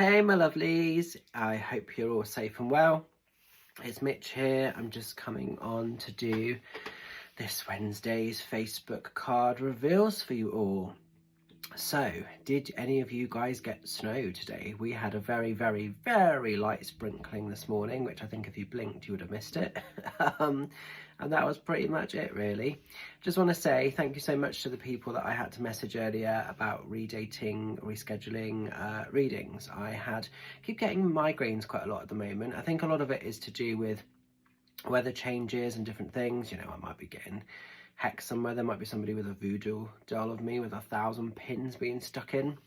Hey, my lovelies. I hope you're all safe and well. It's Mitch here. I'm just coming on to do this Wednesday's Facebook card reveals for you all. So, did any of you guys get snow today? We had a very, very, very light sprinkling this morning, which I think if you blinked, you would have missed it. And that was pretty much it, really. Just want to say thank you so much to the people that I had to message earlier about redating, rescheduling readings. Keep getting migraines quite a lot at the moment. I think a lot of it is to do with weather changes and different things. You know, I might be getting hex somewhere. There might be somebody with a voodoo doll of me with 1,000 pins being stuck in,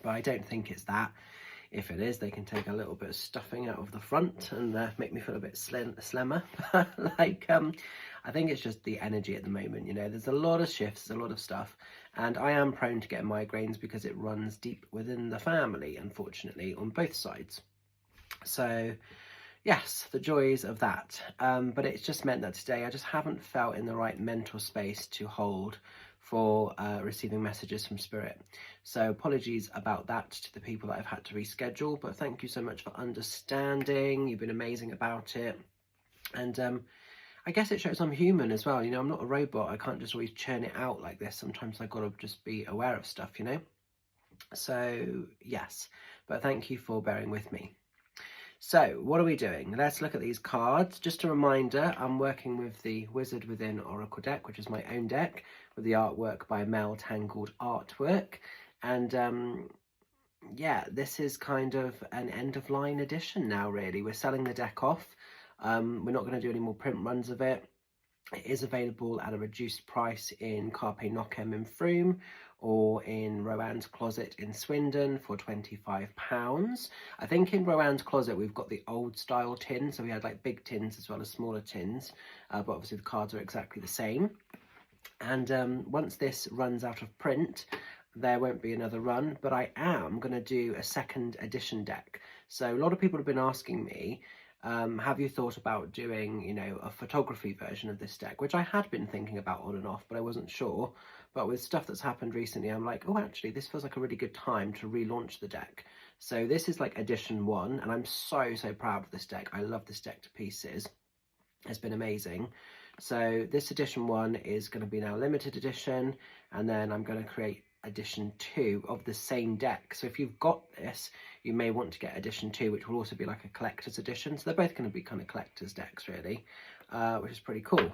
but I don't think it's that. If it is, they can take a little bit of stuffing out of the front and make me feel a bit slimmer. I think it's just the energy at the moment. You know, there's a lot of shifts, a lot of stuff, and I am prone to get migraines because it runs deep within the family, unfortunately, on both sides. So yes, the joys of that. But it's just meant that today I just haven't felt in the right mental space to hold for receiving messages from Spirit. So apologies about that to the people that I've had to reschedule, but thank you so much for understanding. You've been amazing about it. And I guess it shows I'm human as well. You know, I'm not a robot. I can't just always churn it out like this. Sometimes I've got to just be aware of stuff, you know? So yes, but thank you for bearing with me. So what are we doing? Let's look at these cards. Just a reminder, I'm working with the Wizard Within Oracle deck, which is my own deck, with the artwork by Mel Tangled Artwork. And yeah, this is kind of an end-of-line edition now, really. We're selling the deck off. We're not going to do any more print runs of it. It is available at a reduced price in Carpe Nocem in Frome or in Rowan's Closet in Swindon for £25. I think in Rowan's Closet we've got the old style tin, so we had like big tins as well as smaller tins, but obviously the cards are exactly the same. And once this runs out of print, there won't be another run, but I am going to do a second edition deck. So a lot of people have been asking me, have you thought about doing, you know, a photography version of this deck, which I had been thinking about on and off, but I wasn't sure. But with stuff that's happened recently, I'm like, oh, actually, this feels like a really good time to relaunch the deck. So this is like edition 1, and I'm so, so proud of this deck. I love this deck to pieces. It's been amazing. So this edition 1 is going to be now limited edition, and then I'm going to create edition 2 of the same deck. So if you've got this, you may want to get edition 2, which will also be like a collector's edition. So they're both going to be kind of collector's decks, really, which is pretty cool.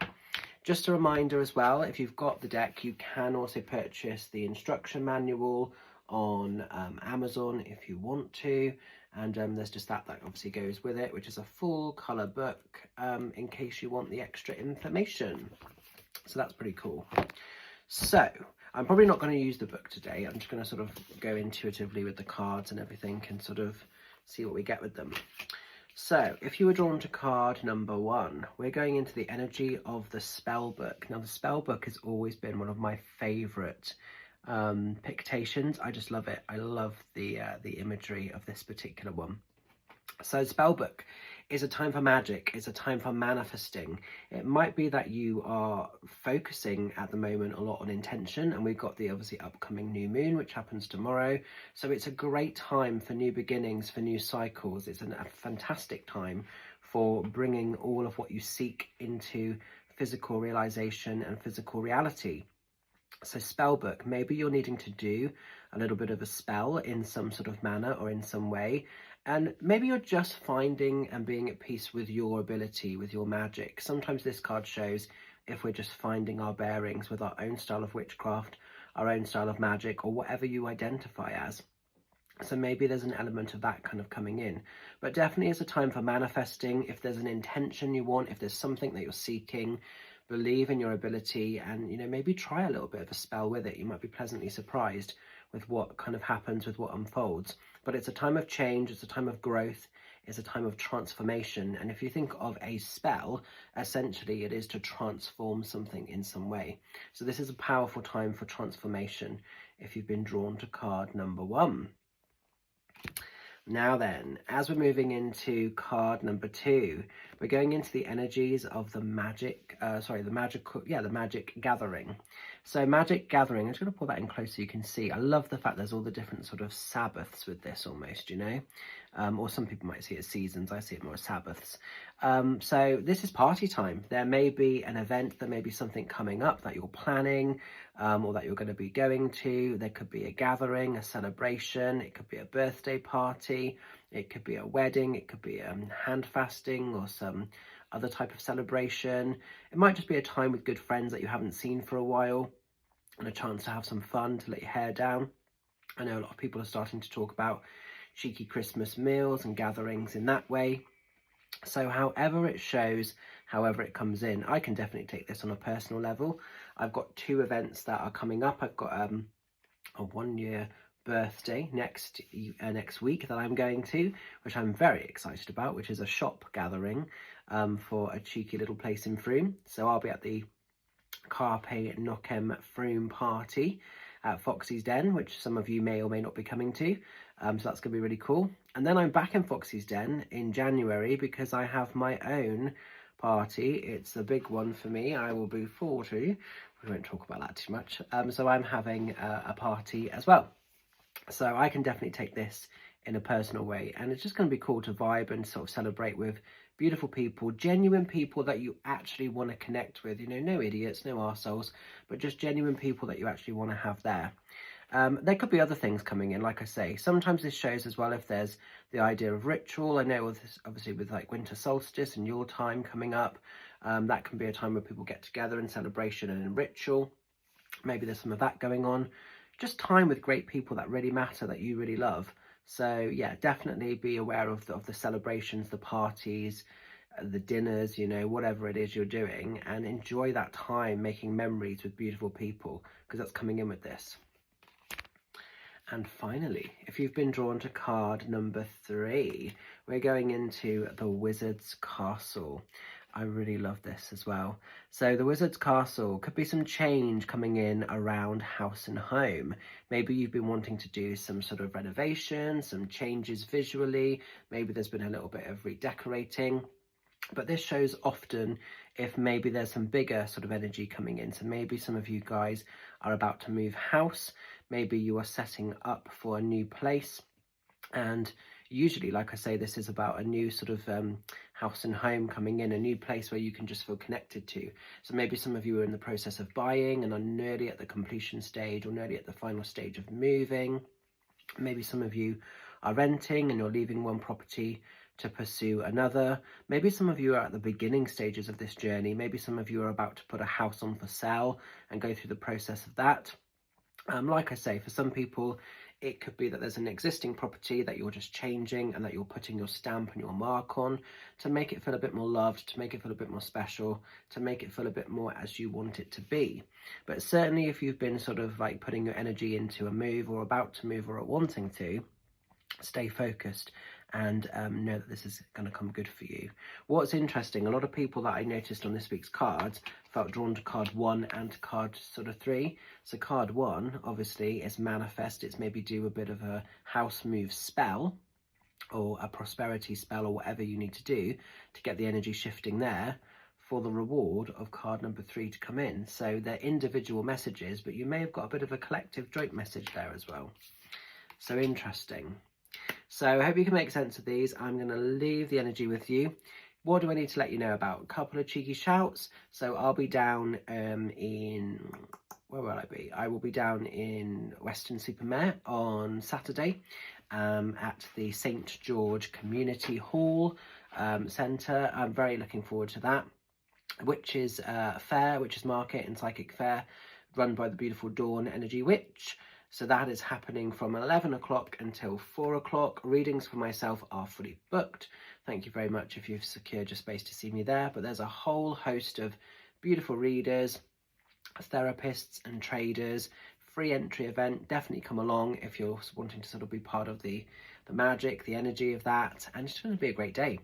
Just a reminder as well, if you've got the deck, you can also purchase the instruction manual on Amazon if you want to. And there's just that obviously goes with it, which is a full colour book in case you want the extra information. So that's pretty cool. So I'm probably not going to use the book today. I'm just going to sort of go intuitively with the cards and everything and sort of see what we get with them. So if you were drawn to card number 1, we're going into the energy of the spell book. Now the spell book has always been one of my favourite Pictations. I just love it. I love the imagery of this particular one. So spellbook is a time for magic. It's a time for manifesting. It might be that you are focusing at the moment a lot on intention, and we've got the obviously upcoming new moon, which happens tomorrow. So it's a great time for new beginnings, for new cycles. It's a fantastic time for bringing all of what you seek into physical realization and physical reality. So spellbook, maybe you're needing to do a little bit of a spell in some sort of manner or in some way, and maybe you're just finding and being at peace with your ability, with your magic. Sometimes this card shows if we're just finding our bearings with our own style of witchcraft, our own style of magic, or whatever you identify as. So maybe there's an element of that kind of coming in, but definitely it's a time for manifesting. If there's an intention you want, if there's something that you're seeking, believe in your ability and, you know, maybe try a little bit of a spell with it. You might be pleasantly surprised with what kind of happens, with what unfolds. But it's a time of change, it's a time of growth, it's a time of transformation. And if you think of a spell, essentially it is to transform something in some way. So this is a powerful time for transformation if you've been drawn to card number 1. Now then, as we're moving into card number 2, we're going into the energies of the magic, the magic gathering. So Magic Gathering, I'm just going to pull that in close so you can see. I love the fact there's all the different sort of Sabbaths with this almost, you know. Or some people might see it as seasons. I see it more as Sabbaths. So this is party time. There may be an event, there may be something coming up that you're planning, or that you're going to be going to. There could be a gathering, a celebration. It could be a birthday party. It could be a wedding. It could be hand fasting or some other type of celebration. It might just be a time with good friends that you haven't seen for a while and a chance to have some fun, to let your hair down. I know a lot of people are starting to talk about cheeky Christmas meals and gatherings in that way. So however it shows, however it comes in, I can definitely take this on a personal level. I've got 2 events that are coming up. I've got a 1-year birthday next week that I'm going to, which I'm very excited about, which is a shop gathering for a cheeky little place in Frome. So I'll be at the Carpe Nocem Frome party at Foxy's Den, which some of you may or may not be coming to. So that's going to be really cool. And then I'm back in Foxy's Den in January because I have my own party. It's a big one for me. I will be 40. We won't talk about that too much. So I'm having a party as well. So I can definitely take this in a personal way, and it's just going to be cool to vibe and sort of celebrate with beautiful people, genuine people that you actually want to connect with, you know, no idiots, no arseholes, but just genuine people that you actually want to have there. There could be other things coming in, like I say. Sometimes this shows as well if there's the idea of ritual. I know with this, obviously with like winter solstice and Yule time coming up, that can be a time where people get together in celebration and in ritual. Maybe there's some of that going on. Just time with great people that really matter, that you really love. So yeah, definitely be aware of the celebrations, the parties, the dinners, you know, whatever it is you're doing, and enjoy that time making memories with beautiful people, because that's coming in with this. And finally, if you've been drawn to card number 3, we're going into the Wizard's Castle. I really love this as well. So the Wizard's Castle could be some change coming in around house and home. Maybe you've been wanting to do some sort of renovation, some changes visually. Maybe there's been a little bit of redecorating. But this shows often if maybe there's some bigger sort of energy coming in. So maybe some of you guys are about to move house. Maybe you are setting up for a new place. And usually, like I say, this is about a new sort of house and home coming in, a new place where you can just feel connected to. So maybe some of you are in the process of buying and are nearly at the completion stage or nearly at the final stage of moving. Maybe some of you are renting and you're leaving one property to pursue another. Maybe some of you are at the beginning stages of this journey. Maybe some of you are about to put a house on for sale and go through the process of that. Like I say, for some people, it could be that there's an existing property that you're just changing and that you're putting your stamp and your mark on to make it feel a bit more loved, to make it feel a bit more special, to make it feel a bit more as you want it to be. But certainly if you've been sort of like putting your energy into a move or about to move or wanting to, stay focused and know that this is going to come good for you. What's interesting, a lot of people that I noticed on this week's cards felt drawn to card 1 and card sort of 3. So card 1 obviously is manifest. It's maybe do a bit of a house move spell or a prosperity spell or whatever you need to do to get the energy shifting there for the reward of card number 3 to come in. So they're individual messages, but you may have got a bit of a collective joint message there as well. So interesting. So I hope you can make sense of these. I'm going to leave the energy with you. What do I need to let you know about? A couple of cheeky shouts. So I'll be down where will I be? I will be down in Weston-super-Mare on Saturday at the St George Community Hall Centre. I'm very looking forward to that. Witches Fair, Witches Market and Psychic Fair, run by the beautiful Dawn Energy Witch. So that is happening from 11 o'clock until 4 o'clock. Readings for myself are fully booked. Thank you very much if you've secured your space to see me there. But there's a whole host of beautiful readers, therapists and traders. Free entry event. Definitely come along if you're wanting to sort of be part of the magic, the energy of that. And it's going to be a great day.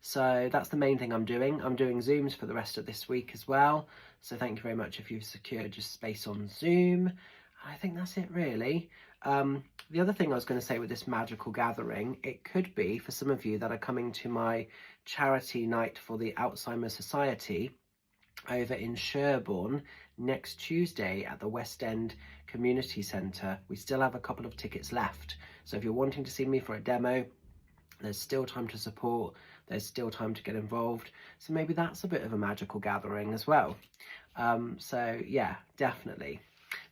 So that's the main thing I'm doing. I'm doing Zooms for the rest of this week as well. So thank you very much if you've secured your space on Zoom. I think that's it really. The other thing I was going to say with this magical gathering, it could be for some of you that are coming to my charity night for the Alzheimer's Society over in Sherborne next Tuesday at the West End Community Centre. We still have a couple of tickets left, so if you're wanting to see me for a demo, there's still time to support, there's still time to get involved, so maybe that's a bit of a magical gathering as well. So yeah, definitely.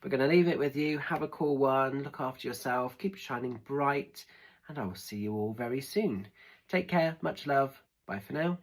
We're going to leave it with you. Have a cool one, look after yourself, keep shining bright, and I will see you all very soon. Take care, much love, bye for now.